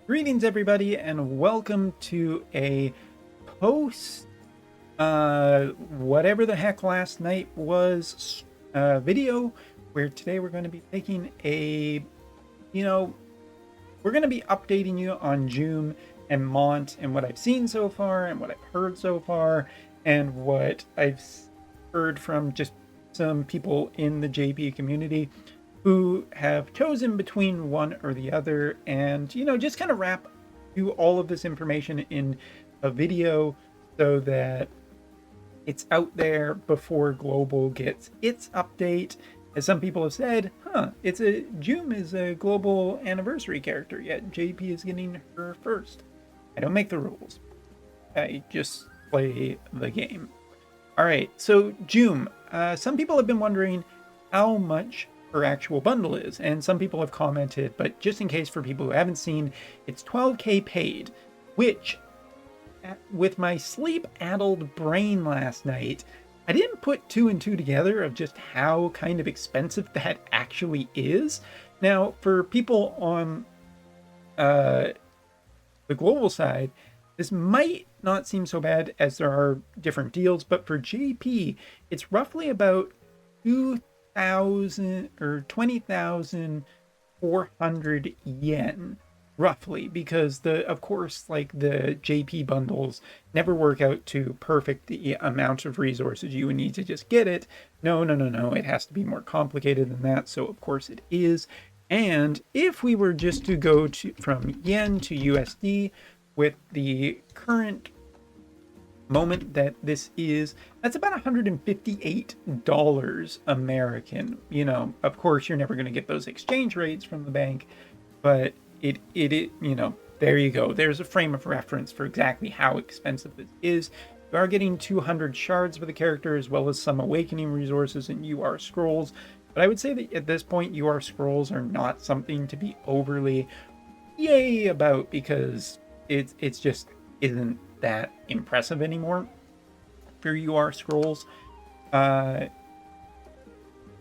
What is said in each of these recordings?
Greetings, everybody, and welcome to a post, whatever the heck last night was, video, where today we're going to be taking we're going to be updating you on Jeume and Mont and what I've seen so far and what I've heard so far and what I've heard from just some people in the JP community who have chosen between one or the other, and just kind of wrap you all of this information in a video so that it's out there before Global gets its update. As some people have said, Jeume is a global anniversary character, yet JP is getting her first. I don't make the rules. I just play the game. Alright, so Jeume. Some people have been wondering how much her actual bundle is, and some people have commented, but just in case for people who haven't seen, it's 12k paid, which, with my sleep-addled brain last night, I didn't put two and two together of just how kind of expensive that actually is. Now, for people on the global side, this might not seem so bad as there are different deals, but for JP, it's roughly about 2,000 or 20,400 yen, roughly, because of course, like, the JP bundles never work out to perfect the amount of resources you would need to just get it. No, it has to be more complicated than that, so of course it is. And if we were just to go from yen to USD with the current moment that this is, that's about $158 American. Of course, you're never going to get those exchange rates from the bank, but it there you go. There's a frame of reference for exactly how expensive this is. You are getting 200 shards for the character, as well as some awakening resources and UR scrolls, but I would say that at this point UR scrolls are not something to be overly yay about, because it's just isn't that impressive anymore for UR scrolls. I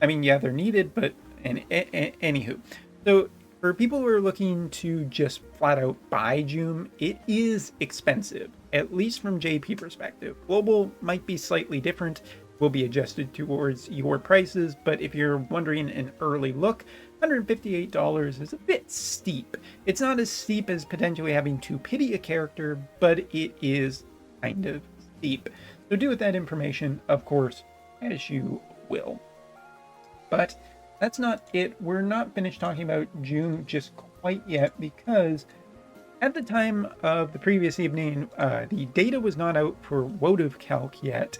mean, yeah, they're needed, but anywho. So for people who are looking to just flat out buy Jeume, it is expensive, at least from JP perspective. Global might be slightly different, will be adjusted towards your prices, but if you're wondering an early look, $158 is a bit steep. It's not as steep as potentially having to pity a character, but it is kind of steep. So do with that information, of course, as you will. But that's not it. We're not finished talking about Jeume just quite yet, because at the time of the previous evening, the data was not out for votive calc yet.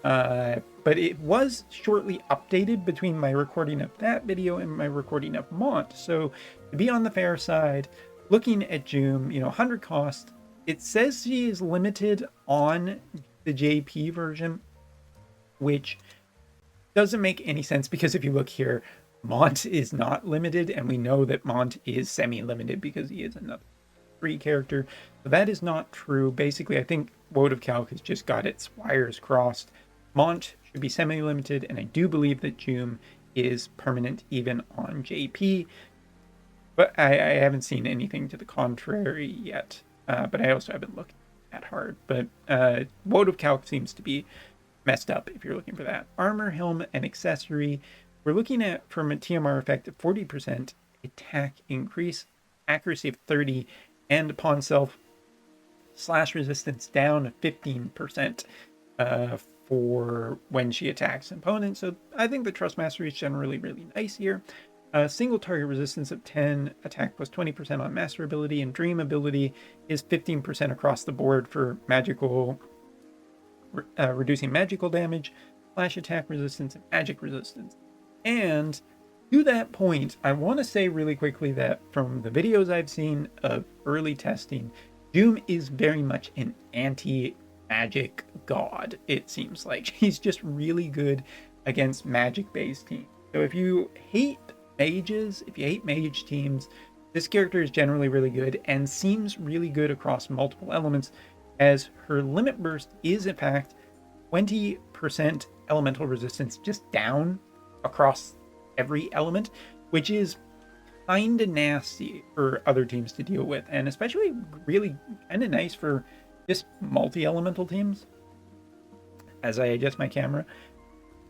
But it was shortly updated between my recording of that video and my recording of Mont. So to be on the fair side, looking at Jeume, 100 cost, it says she is limited on the JP version, which doesn't make any sense, because if you look here, Mont is not limited, and we know that Mont is semi-limited because he is another free character. So that is not true. Basically, I think votive calc has just got its wires crossed. Mont should be semi-limited, and I do believe that Jeume is permanent even on JP, but I haven't seen anything to the contrary yet. But I also haven't looked that hard. But votive calc seems to be messed up if you're looking for that. Armor, helm, and accessory. We're looking at, from a TMR effect of 40%, attack increase, accuracy of 30, and upon self slash resistance down of 15%. For when she attacks opponents. So I think the Trust Mastery is generally really nice here. Single target resistance of 10, attack plus 20% on master ability, and dream ability is 15% across the board for magical, reducing magical damage, slash attack resistance, and magic resistance. And to that point, I want to say really quickly that from the videos I've seen of early testing, Jeume is very much an anti-magic god. It seems like he's just really good against magic-based teams. So if you hate mages, if you hate mage teams, this character is generally really good and seems really good across multiple elements, as her limit burst is in fact 20% elemental resistance just down across every element, which is kind of nasty for other teams to deal with, and especially really kind of nice for just multi-elemental teams. As I adjust my camera,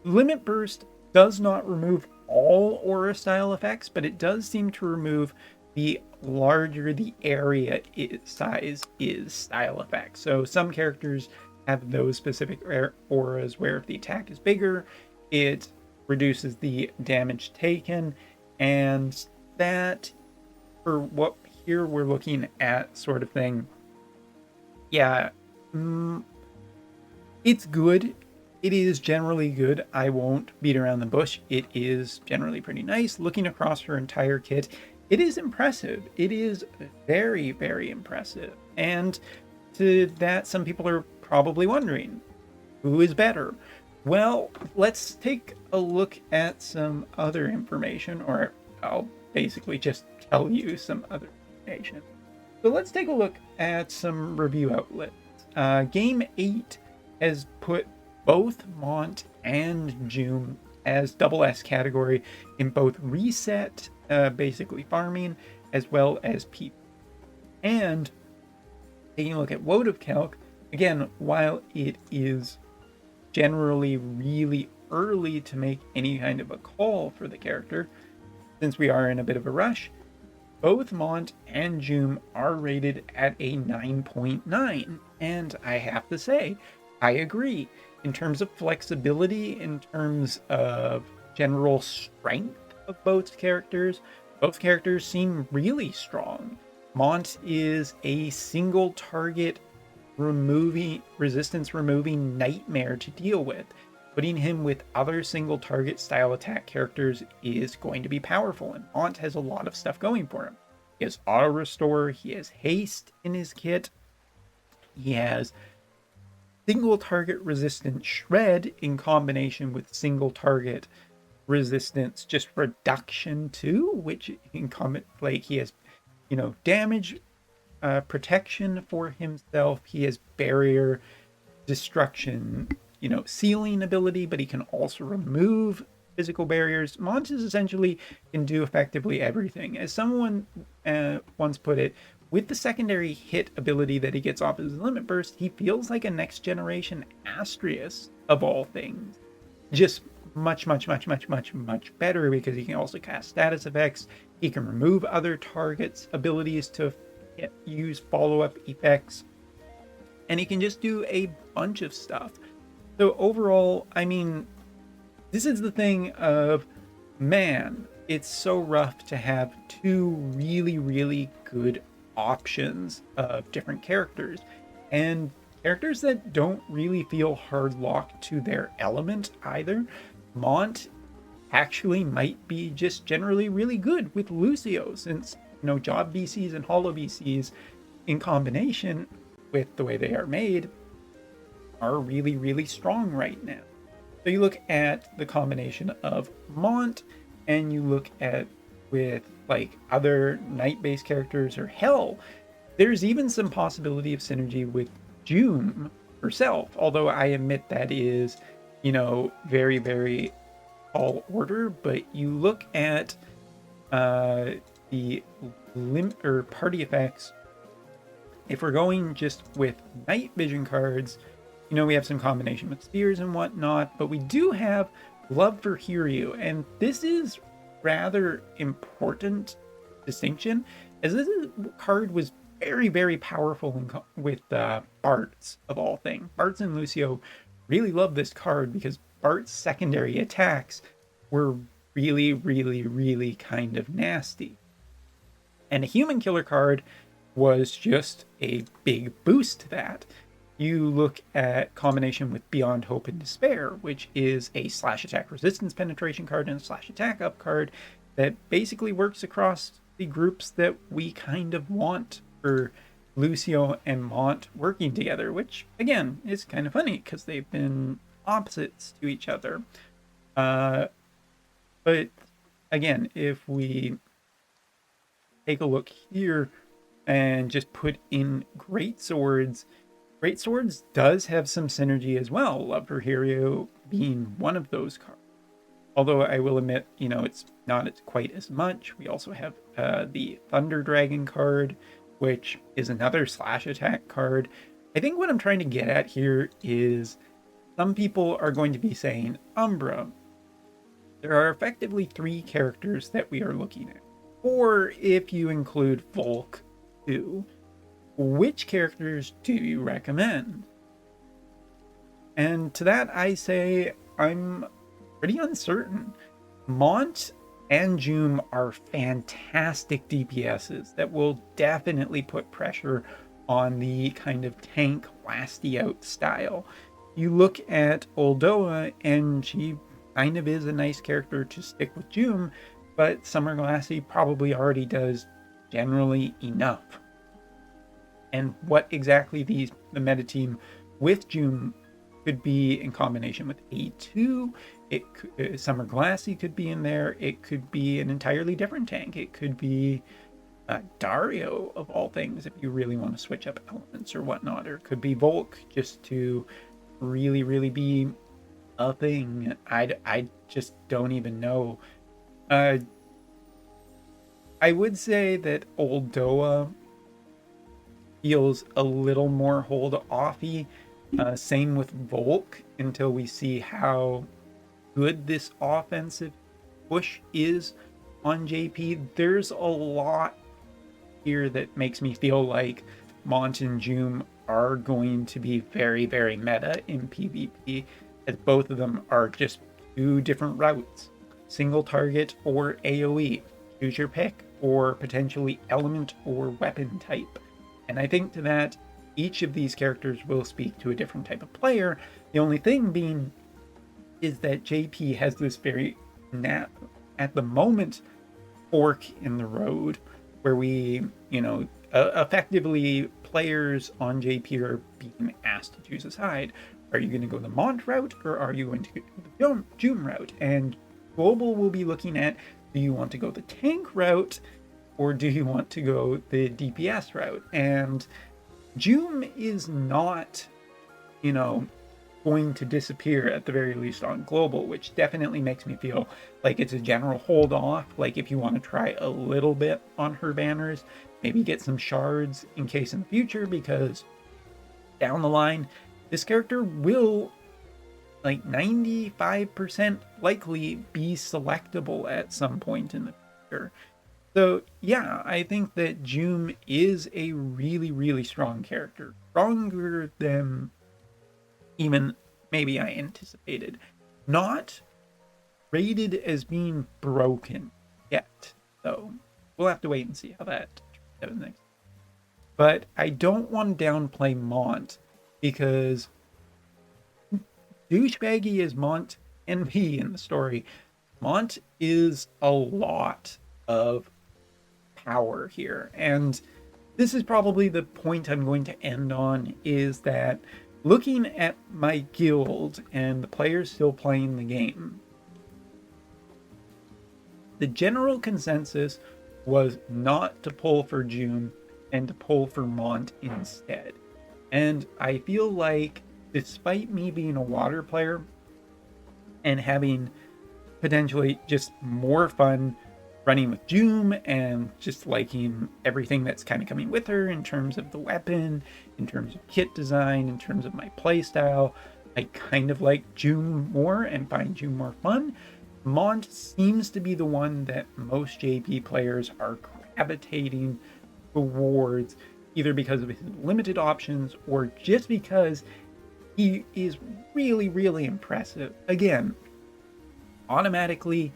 Limit Burst does not remove all aura style effects, but it does seem to remove the larger the area size is style effects. So some characters have those specific auras where if the attack is bigger, it reduces the damage taken, and that, for what here we're looking at sort of thing, yeah, it's good. It is generally good. I won't beat around the bush. It is generally pretty nice. Looking across her entire kit, it is impressive. It is very, very impressive. And to that, some people are probably wondering, who is better? Well, let's take a look at some other information, or I'll basically just tell you some other information. So let's take a look at some review outlets. Game 8 has put both Mont and Jume as double S category in both reset, basically farming, as well as PvP. And taking a look at Woad of Calc, again, while it is generally really early to make any kind of a call for the character, since we are in a bit of a rush, both Mont and Jeume are rated at a 9.9, and I have to say, I agree. In terms of flexibility, in terms of general strength of both characters seem really strong. Mont is a single target resistance removing nightmare to deal with. Putting him with other single target style attack characters is going to be powerful, and Mont has a lot of stuff going for him. He has auto restore, he has haste in his kit, he has single target resistance shred in combination with single target resistance just reduction too, which in comment, like, he has, damage protection for himself. He has barrier destruction, sealing ability, but he can also remove physical barriers. Montes essentially can do effectively everything. As someone once put it, with the secondary hit ability that he gets off his limit burst, he feels like a next generation Astrius of all things. Just much better, because he can also cast status effects. He can remove other targets' abilities to use follow-up effects, and he can just do a bunch of stuff. So overall, I mean, this is the thing of, man, it's so rough to have two really good options of different characters, and characters that don't really feel hard locked to their element either. Mont actually might be just generally really good with Lucio, since job BCs and holo BCs in combination with the way they are made are really strong right now. So you look at the combination of Mont, and you look at with like other night-based characters, or hell, there's even some possibility of synergy with Jeume herself, although I admit that is, very tall order. But you look at the party effects, if we're going just with night vision cards, we have some combination with spears and whatnot, but we do have love for Hiryu, and this is rather important distinction, as this card was very powerful with Bart's, of all things. Bart's and Lucio really love this card because Bart's secondary attacks were really kind of nasty, and a human killer card was just a big boost to that. You look at combination with Beyond Hope and Despair, which is a slash attack resistance penetration card and a slash attack up card that basically works across the groups that we kind of want for Lucio and Mont working together, which again is kind of funny because they've been opposites to each other. But again, if we take a look here and just put in Greatswords, Greatswords does have some synergy as well, Love for Hero being one of those cards. Although I will admit, it's not quite as much. We also have the Thunder Dragon card, which is another slash attack card. I think what I'm trying to get at here is some people are going to be saying, Umbra, there are effectively 3 characters that we are looking at. Or if you include Volk too, which characters do you recommend? And to that I say I'm pretty uncertain. Mont and Jume are fantastic DPSs that will definitely put pressure on the kind of tank lasty out style. You look at Oldoa and she kind of is a nice character to stick with Jeume, but Summer Glassy probably already does generally enough. And what exactly the meta team with Jeume could be in combination with A2, Summer Glassy could be in there, it could be an entirely different tank, it could be Dario of all things if you really want to switch up elements or whatnot, or it could be Volk just to really be a thing. I just don't even know. I would say that Oldoa feels a little more hold-offy. Same with Volk until we see how good this offensive push is on JP. There's a lot here that makes me feel like Mont and Jume are going to be very meta in PvP, as both of them are just 2 different routes. Single target or AoE. Choose your pick, or potentially element or weapon type. And I think to that, each of these characters will speak to a different type of player. The only thing being is that JP has this very, at the moment, fork in the road where we, effectively players on JP are being asked to choose a side. Are you going to go the Mont route, or are you going to go the Jume route? And Global will be looking at, do you want to go the tank route, or do you want to go the DPS route? And Jume is not, going to disappear, at the very least on Global, which definitely makes me feel like it's a general hold off. Like if you want to try a little bit on her banners, maybe get some shards in case in the future, because down the line, this character will, like 95% likely, be selectable at some point in the future. So yeah, I think that Jeume is a really strong character. Stronger than even maybe I anticipated. Not rated as being broken yet, though. We'll have to wait and see how that turns out next. But I don't want to downplay Mont, because douchebaggy as Mont can be in the story, Mont is a lot of power here. And this is probably the point I'm going to end on, is that looking at my guild and the players still playing the game, the general consensus was not to pull for Jeume and to pull for Mont instead. And I feel like, despite me being a water player and having potentially just more fun running with Jeume and just liking everything that's kind of coming with her in terms of the weapon, in terms of kit design, in terms of my playstyle, I kind of like Jeume more and find Jeume more fun. Mont seems to be the one that most JP players are gravitating towards, either because of his limited options or just because he is really impressive. Again, automatically,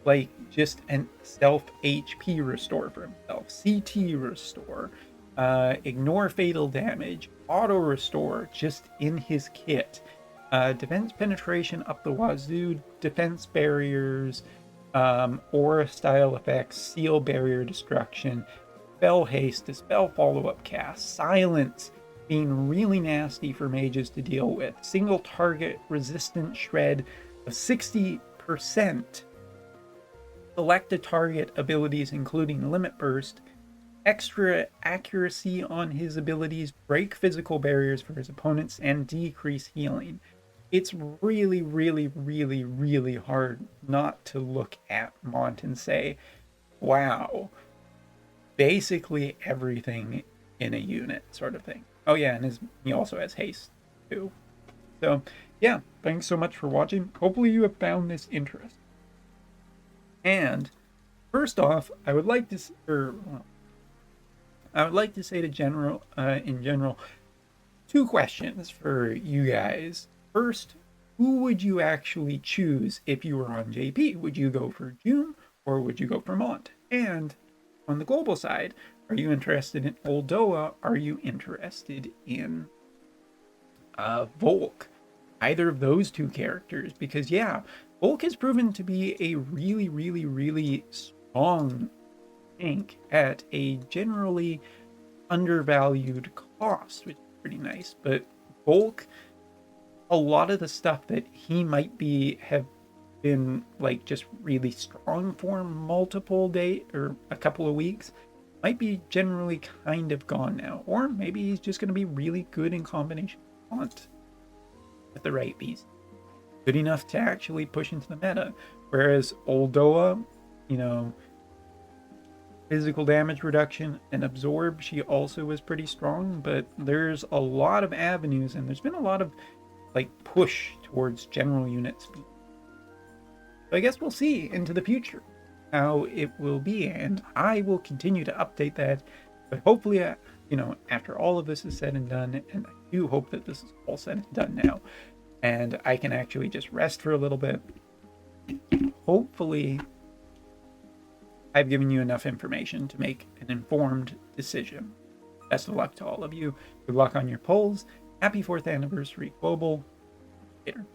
like, just an self HP restore for himself, CT restore, ignore fatal damage, auto restore just in his kit, defense penetration up the wazoo, defense barriers, aura style effects, seal barrier destruction, spell haste, dispel follow-up cast, silence being really nasty for mages to deal with, single target resistant shred of 60%, select a target abilities including limit burst, extra accuracy on his abilities, break physical barriers for his opponents, and decrease healing. it's really, really, really, really hard not to look at Mont and say, wow, basically everything in a unit sort of thing. Oh yeah, and he also has haste too. So yeah, thanks so much for watching. Hopefully you have found this interesting. And first off, I would like to say to in general, two questions for you guys. First, who would you actually choose if you were on JP? Would you go for Jeume or would you go for Mont? And on the global side, are you interested in Oldoa? Are you interested in Volk? Either of those two characters, because yeah, Volk has proven to be a really, really, really strong tank at a generally undervalued cost, which is pretty nice. But Volk, a lot of the stuff that he might have been like just really strong for multiple days or a couple of weeks might be generally kind of gone now. Or maybe he's just going to be really good in combination with at the right piece. Good enough to actually push into the meta. Whereas Oldoa, you know, physical damage reduction and absorb, she also was pretty strong, but there's a lot of avenues and there's been a lot of like push towards general unit speed. So I guess we'll see into the future how it will be, and I will continue to update that. But hopefully, you know, after all of this is said and done, and I do hope that this is all said and done now, and I can actually just rest for a little bit. Hopefully, I've given you enough information to make an informed decision. Best of luck to all of you. Good luck on your polls. Happy 4th anniversary, Global. Later.